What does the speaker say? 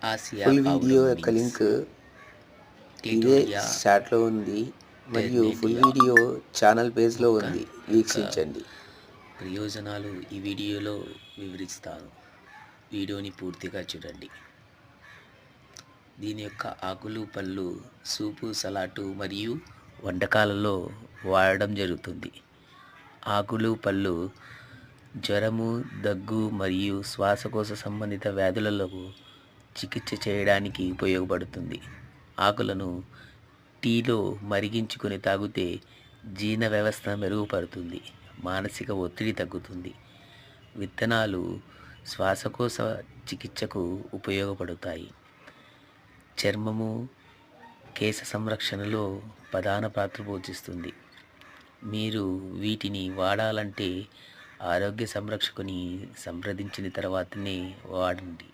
Asia full video పౌడం యొక్క means link ఇదే క్లిటోరియా చాట్లో ఉంది మరియు ఫుల్ టెర్నేటియా వీడియో ఛానల్ పేజ్లో మొక్క ఉంది, యొక్క వీక్షించండి. ప్రయోజనాలు ఈ వీడియోలో వివరిస్తాను. వీడియోని పూర్తిగా చూడండి. దీని యొక్క ఆకులు, పళ్ళు సూపు, సలాటు మరియు వంటకాలలో వాడడం జరుగుతుంది. ఆకులు, పళ్ళు జ్వరము, దగ్గు మరియు శ్వాసకోశ సంబంధిత వ్యాధులకు చికిత్స చేయడానికి ఉపయోగపడుతుంది. ఆకులను టీలో మరిగించుకొని తాగితే జీర్ణ వ్యవస్థ మెరుగుపడుతుంది, మానసిక ఒత్తిడి తగ్గుతుంది. విత్తనాలు శ్వాసకోశ చికిత్సకు ఉపయోగపడతాయి. చర్మము, కేశ సంరక్షణలో ప్రధాన పాత్ర పోషిస్తుంది. మీరు వీటిని వాడాలంటే ఆరోగ్య సంరక్షకుని సంప్రదించిన తర్వాతనే వాడండి.